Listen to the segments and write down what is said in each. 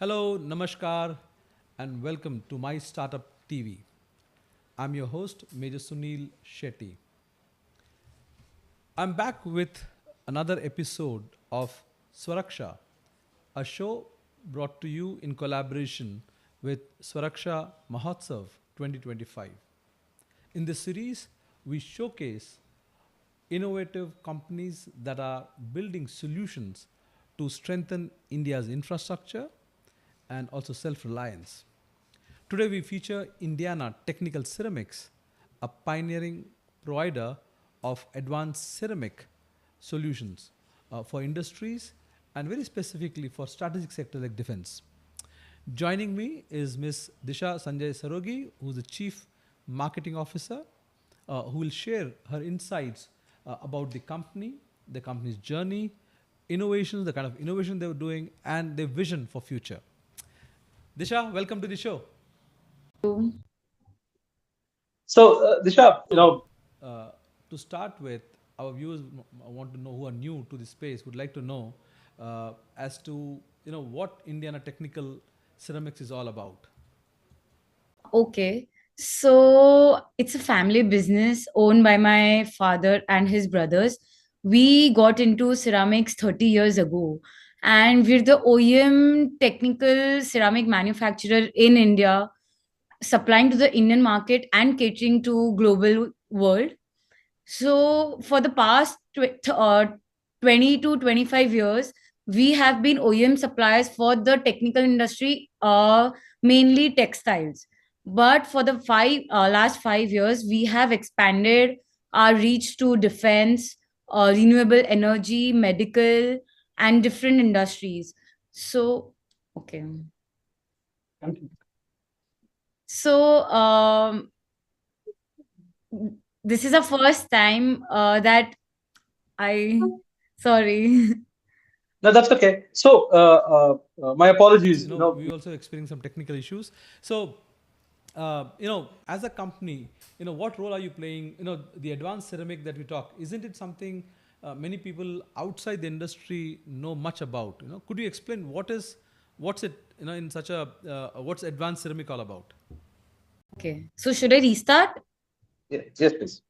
Hello, Namaskar, and welcome to My Startup TV. I'm your host, Major Sunil Shetty. I'm back with another episode of SwaRaksha, a show brought to you in collaboration with SwaRaksha Mahotsav 2025. In this series, we showcase innovative companies that are building solutions to strengthen India's infrastructure and also self-reliance. Today we feature Indiana Technical Ceramics, a pioneering provider of advanced ceramic solutions for industries and very specifically for strategic sectors like defense. Joining me is Ms. Disha Sarawagi, who is the Chief Marketing Officer, who will share her insights about the company's journey, innovations, the kind of innovation they were doing, and their vision for future. Disha, welcome to the show. Disha, So, to start with, our viewers want to know who are new to this space would like to know as to what Indiana Technical Ceramics is all about. Okay. So it's a family business owned by my father and his brothers. We got into ceramics 30 years ago, and we're the OEM technical ceramic manufacturer in India, supplying to the Indian market and catering to global world. So for the past 20 to 25 years, we have been OEM suppliers for the technical industry, mainly textiles. But for the last 5 years, we have expanded our reach to defense, renewable energy, medical, and different industries. So, okay. So, this is the first time that I sorry. no, that's okay. My apologies. We also experiencing some technical issues. So, as a company, what role are you playing? The advanced ceramic that we talk, isn't it something many people outside the industry know much about? Could you explain what's it, in such a, what's advanced ceramic all about? Okay. So should I restart? Yes, please.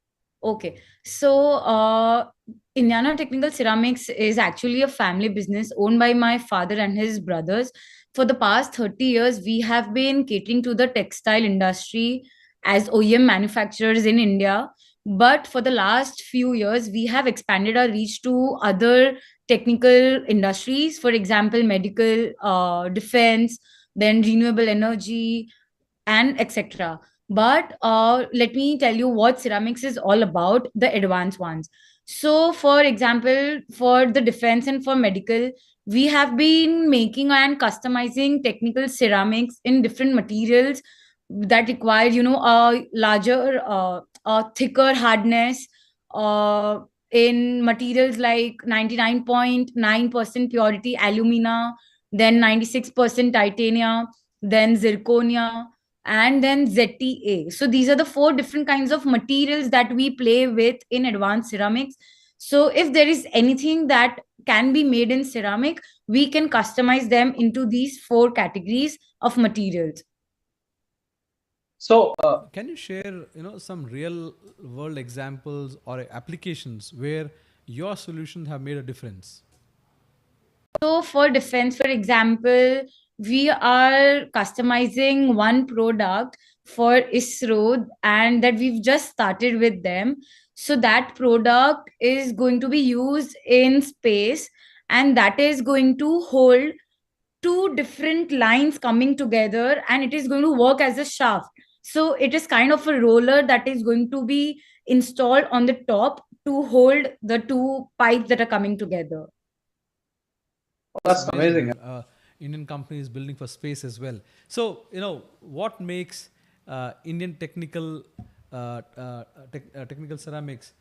Okay. So Indiana Technical Ceramics is actually a family business owned by my father and his brothers. For the past 30 years, we have been catering to the textile industry as OEM manufacturers in India. But for the last few years, we have expanded our reach to other technical industries, for example, medical, defense, then renewable energy, and etc. But let me tell you what ceramics is all about, the advanced ones. So for example, for the defense and for medical, we have been making and customizing technical ceramics in different materials that require a larger a thicker hardness, uh, in materials like 99.9% purity alumina, then 96% titania, then zirconia, and then ZTA. So these are the four different kinds of materials that we play with in advanced ceramics. So if there is anything that can be made in ceramic, we can customize them into these four categories of materials. So, Can you share, some real world examples or applications where your solutions have made a difference? So for defense, for example, we are customizing one product for ISRO, and that we've just started with them. So that product is going to be used in space, and that is going to hold two different lines coming together, and it is going to work as a shaft. So it is kind of a roller that is going to be installed on the top to hold the two pipes that are coming together. That's that's amazing. amazing. Indian companies building for space as well. So, what makes Indian technical ceramics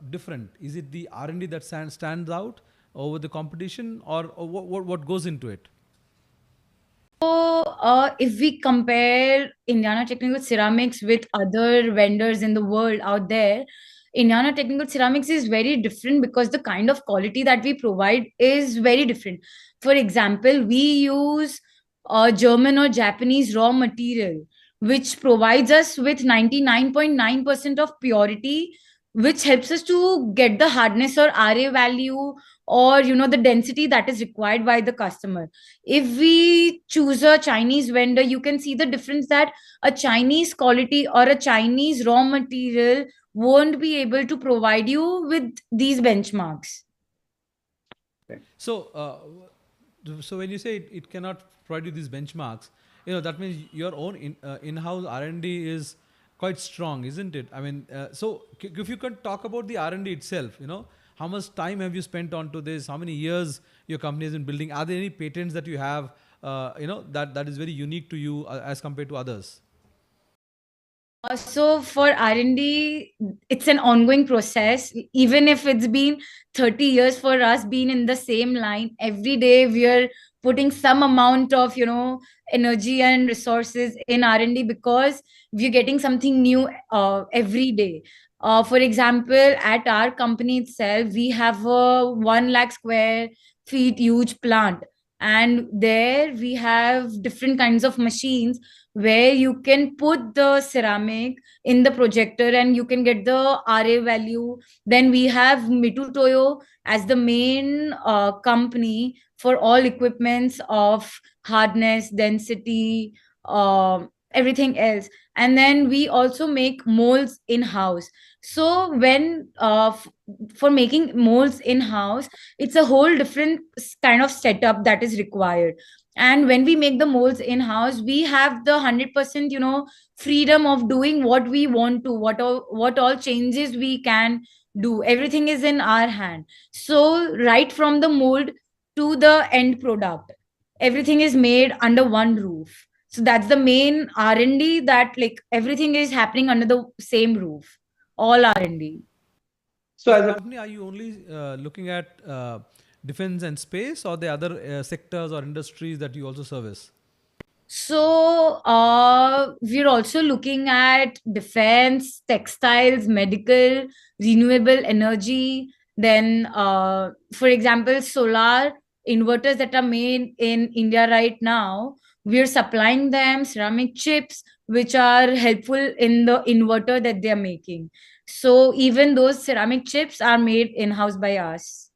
different? Is it the R&D that stands out over the competition, or what goes into it? So, if we compare Indiana Technical Ceramics with other vendors in the world out there, Indiana Technical Ceramics is very different because the kind of quality that we provide is very different. For example, we use German or Japanese raw material, which provides us with 99.9% of purity, which helps us to get the hardness or RA value, or the density that is required by the customer. If we choose a Chinese vendor, you can see the difference that a Chinese quality or a Chinese raw material won't be able to provide you with these benchmarks. So, so when you say it cannot provide you these benchmarks, that means your own in-house R&D is quite strong, isn't it? I mean, so if you can talk about the R&D itself, how much time have you spent onto this? How many years your company has been building? Are there any patents that you have, that is very unique to you as compared to others? So for R&D, it's an ongoing process. Even if it's been 30 years for us being in the same line, every day we are putting some amount of, energy and resources in R&D, because we're getting something new every day. For example, at our company itself, we have a 1 lakh square feet huge plant. And there we have different kinds of machines where you can put the ceramic in the projector and you can get the RA value. Then we have Mitutoyo as the main company for all equipments of hardness, density, everything else. And then we also make molds in house. So when for making molds in house, it's a whole different kind of setup that is required. And when we make the molds in house, we have the 100% freedom of doing what we want to, what all changes we can do. Everything is in our hand. So right from the mold to the end product, everything is made under one roof. So that's the main R&D, that like everything is happening under the same roof, all R&D. So As as a a company, are you only looking at defense and space, or the other sectors or industries that you also service? So we're also looking at defense, textiles, medical, renewable energy. Then, for example, solar inverters that are made in India right now, we're supplying them ceramic chips, which are helpful in the inverter that they're making. So even those ceramic chips are made in-house by us.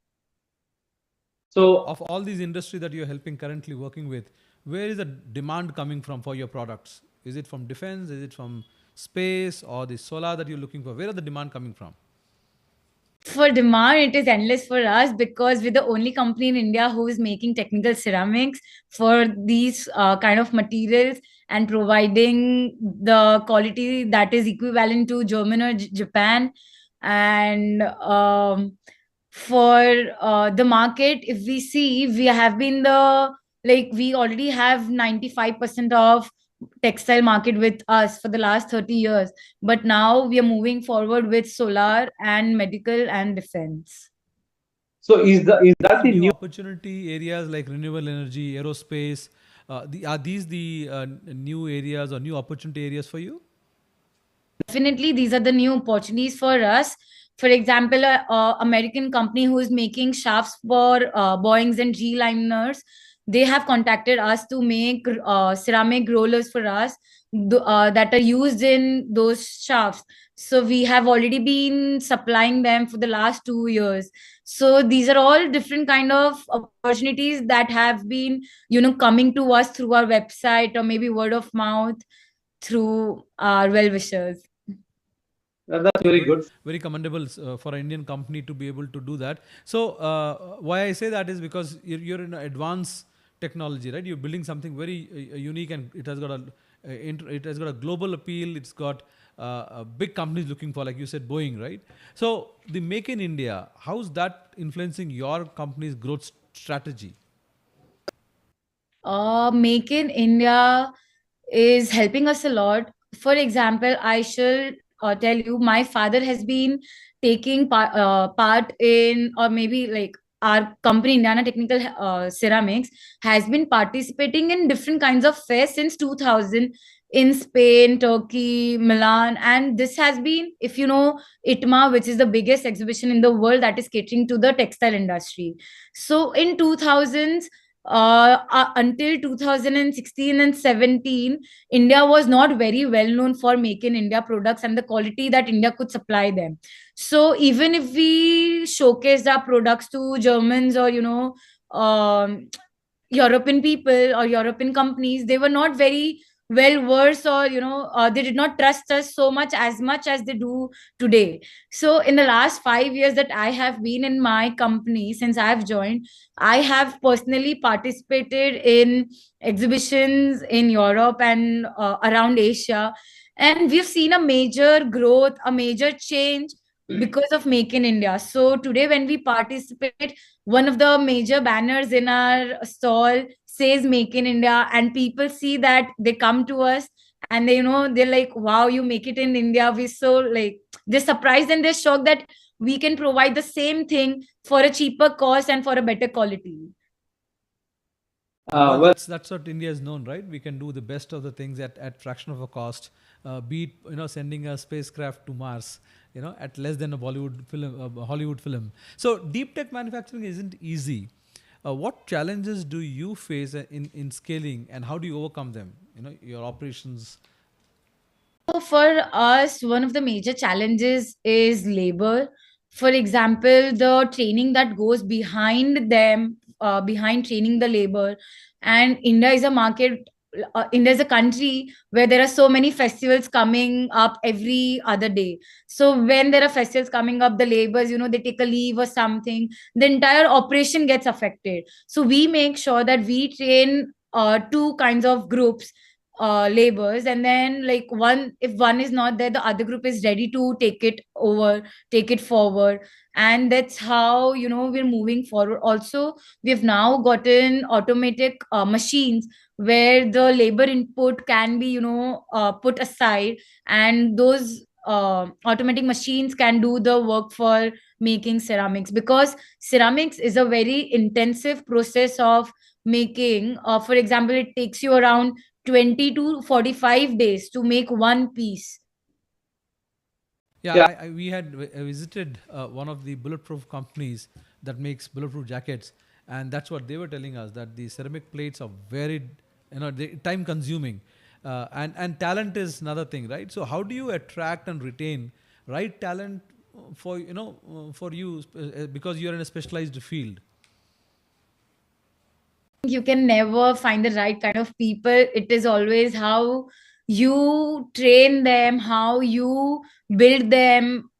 so Of all these industries that you're helping currently working with, where is the demand coming from for your products? Is it from defense? Is it from space, or the solar that you're looking for? Where are the demand coming from? For demand, it is endless for us because we're the only company in India who is making technical ceramics for these kind of materials and providing the quality that is equivalent to German or Japan. And for the market, if we see, we have been we already have 95% of textile market with us for the last 30 years, but now we are moving forward with solar and medical and defense. so is that Any the new new? opportunity areas like renewable energy, aerospace? Are these the new areas or new opportunity areas for you? Definitely, these are the new opportunities for us. For example, a American company who is making shafts for Boeings and G-liners, they have contacted us to make ceramic rollers for us that are used in those shafts. So we have already been supplying them for the last 2 years. So these are all different kind of opportunities that have been, coming to us through our website or maybe word of mouth through our well-wishers. That's very Very, good. very commendable for an Indian company to be able to do that. So, why I say that is because you're in advanced technology, right? You're building something very unique, and it has got it has got a global appeal. It's got big companies looking for, like you said, Boeing, right? So, the Make in India, how's that influencing your company's growth strategy? Make in India is helping us a lot. For example, I shall tell you, my father has been taking part in, or maybe like our company, Indiana Technical Ceramics, has been participating in different kinds of fairs since 2000 in Spain, Turkey, Milan. And this has been, if you know, ITMA, which is the biggest exhibition in the world that is catering to the textile industry. So in 2000s, until 2016 and 17, India was not very well known for making India products and the quality that India could supply them. So even if we showcased our products to Germans or, European people or European companies, they were not very well versed, or they did not trust us so much as they do today. So in the last 5 years that I have been in my company, since I've joined, I have personally participated in exhibitions in Europe and around Asia, and we've seen a major growth, a major change because of Make in India. So today when we participate, one of the major banners in our stall says Make in India, and people see that, they come to us, and they're like, wow, you make it in India. We so like, they're surprised and they're shocked that we can provide the same thing for a cheaper cost and for a better quality. Well, Well, that's what India is known, right? We can do the best of the things at fraction of a cost. Be it sending a spacecraft to Mars, at less than a Bollywood film, a Hollywood film. So deep tech manufacturing isn't easy. What challenges do you face in scaling, and how do you overcome them? Your operations. So for us, one of the major challenges is labor. For example, the training that goes behind them, behind training the labor. And India is a market, India is a country where there are so many festivals coming up every other day. So when there are festivals coming up, the laborers, they take a leave or something, the entire operation gets affected. So we make sure that we train two kinds of groups, labors, and then like one, if one is not there, the other group is ready to take it over, take it forward. And that's how we're moving forward. Also, we've now gotten automatic machines where the labor input can be put aside, and those automatic machines can do the work for making ceramics, because ceramics is a very intensive process of making. For example, it takes you around 20 to 45 days to make one piece. Yeah, yeah, we had visited one of the bulletproof companies that makes bulletproof jackets, and that's what they were telling us, that the ceramic plates are very, time consuming, and talent is another thing, right? So how do you attract and retain right talent for for you, because you're in a specialized field? You can never find the right kind of people. It is always how you train them, how you build them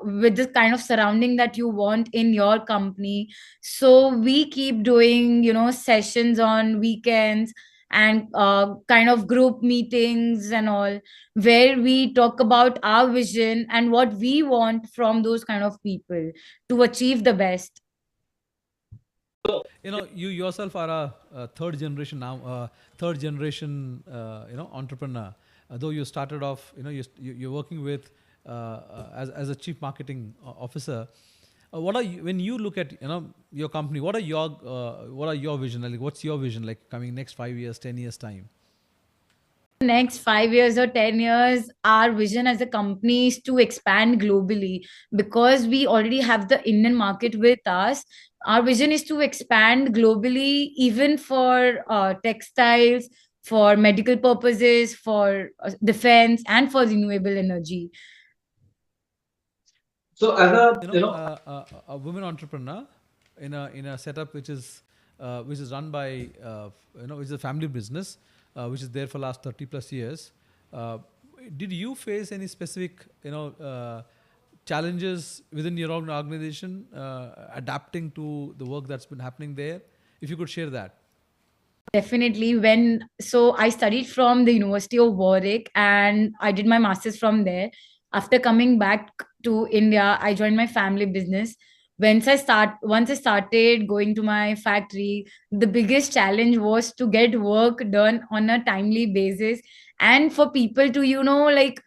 with the kind of surrounding that you want in your company. So we keep doing sessions on weekends, and kind of group meetings and all, where we talk about our vision and what we want from those kind of people to achieve the best. You yourself are a third generation now, third generation entrepreneur. Though you started off, you're working with as a chief marketing officer. What are you, when you look at your company, what are your vision, like what's your vision, like coming next 5 years, 10 years time? Next 5 years or 10 years, our vision as a company is to expand globally, because we already have the Indian market with us. Our vision is to expand globally, even for textiles, for medical purposes, for defense, and for renewable energy. so as a, A women entrepreneur in a setup which is run by which is a family business, which is there for last 30 plus years. Uh, did you face any specific challenges within your own organization, adapting to the work that's been happening there? If you could share that. Definitely. I studied from the University of Warwick, and I did my master's from there. After coming back to India, I joined my family business. Once I started going to my factory, the biggest challenge was to get work done on a timely basis, and for people to, like,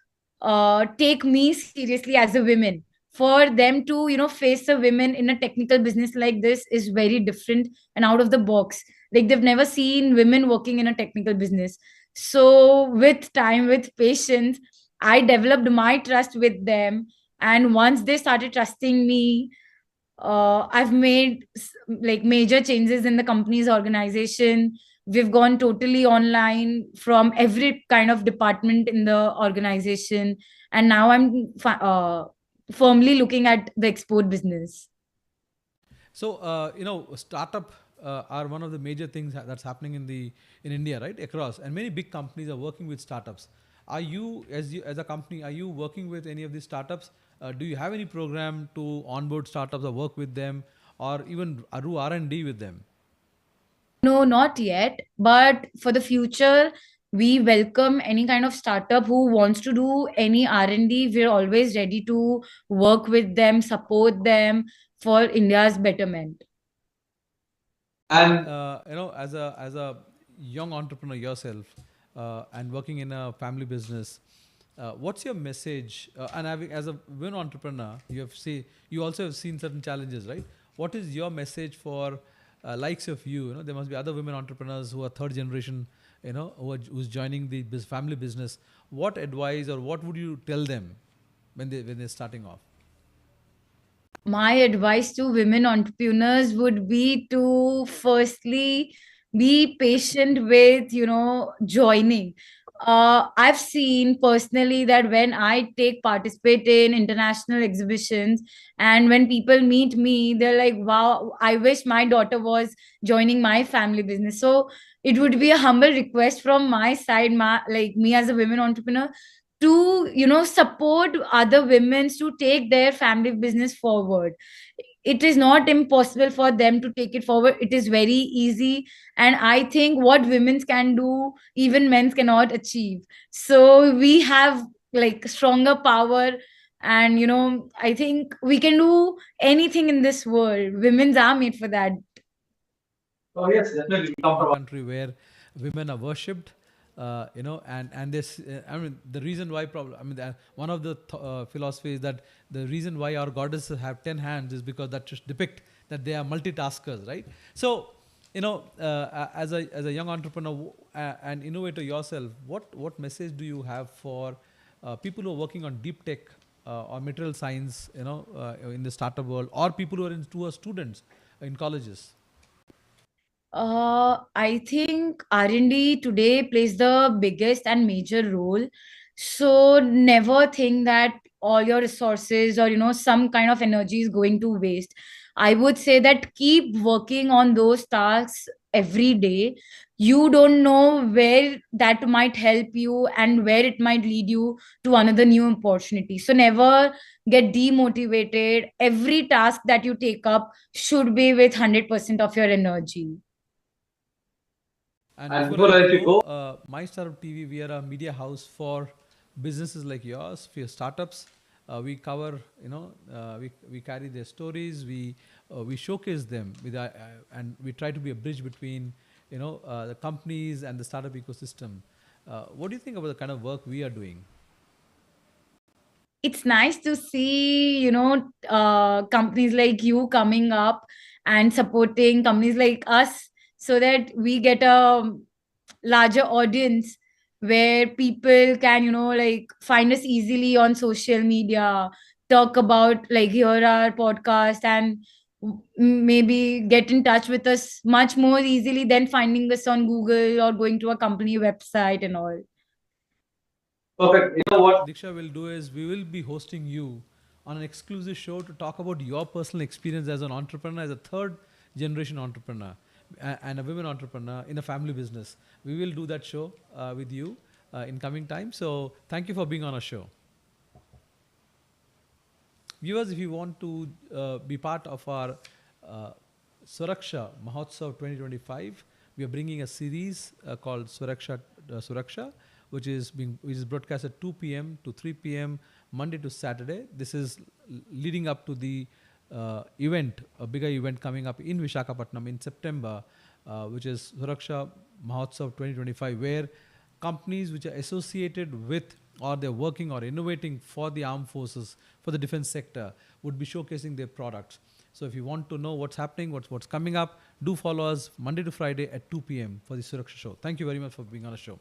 take me seriously as a woman. For them to, face a women in a technical business like this is very different and out of the box. Like, they've never seen women working in a technical business. So with time, with patience, I developed my trust with them, and once they started trusting me, I've made like major changes in the company's organization. We've gone totally online from every kind of department in the organization, and now I'm firmly looking at the export business. So, startup are one of the major things that's happening in India, right? Across, and many big companies are working with startups. Are you as a company, are you working with any of these startups? Do you have any program to onboard startups or work with them, or even do R&D with them? No, not yet. But for the future, we welcome any kind of startup who wants to do any R&D. We're always ready to work with them, support them for India's betterment. And And as a young entrepreneur yourself, and working in a family business, what's your message? And having as a women entrepreneur, you also have seen certain challenges, right? What is your message for likes of you? You know, there must be other women entrepreneurs who are third generation, who's joining the family business. What advice or what would you tell them when they're starting off? My advice to women entrepreneurs would be to firstly be patient with joining. I've seen personally that when I take participate in international exhibitions, and when people meet me, they're like, wow, I wish my daughter was joining my family business. So it would be a humble request from my side, like me as a women entrepreneur, to support other women to take their family business forward. It is not impossible for them to take it forward. It is very easy, and I think what women can do, even men cannot achieve. So we have like stronger power, and I think we can do anything in this world. Women's are made for that. oh yes, definitely. We come From a from country where women are worshipped, and this. I mean, the reason why problem. I mean, one of the philosophy is that the reason why our goddesses have 10 hands is because that just depict that they are multitaskers, right? So, as a young entrepreneur and innovator yourself, what message do you have for people who are working on deep tech or material science, in the startup world, or people who are students in colleges? I think R&D today plays the biggest and major role. So never think that all your resources or some kind of energy is going to waste. I would say that keep working on those tasks every day. You don't know where that might help you and where it might lead you to another new opportunity. So never get demotivated. Every task that you take up should be with 100% of your energy. And and before I before let I you let you go, go, My Startup TV, we are a media house for businesses like yours, for your startups. We cover, we carry their stories, we showcase them and we try to be a bridge between, the companies and the startup ecosystem. What do you think about the kind of work we are doing? It's nice to see companies like you coming up and supporting companies like us, so that we get a larger audience where people can like find us easily on social media, talk about like hear our podcast, and maybe get in touch with us much more easily than finding us on Google or going to a company website and all. perfect. You know What what? Diksha will do is we will be hosting you on an exclusive show to talk about your personal experience as an entrepreneur, as a third generation entrepreneur and a women entrepreneur in a family business. We will do that show with you in coming time. So thank you for being on our show. Viewers, if you want to be part of our uh, SwaRaksha Mahotsav 2025, we are bringing a series called SwaRaksha, which is broadcast at 2 p.m. to 3 p.m. Monday to Saturday. This is leading up to the event, a bigger event coming up in Vishakhapatnam in September, which is SwaRaksha Mahotsav 2025, where companies which are associated with or they're working or innovating for the armed forces, for the defense sector, would be showcasing their products. So if you want to know what's happening, what's coming up, do follow us Monday to Friday at 2 p.m. for the Suraksha show. Thank you very much for being on the show.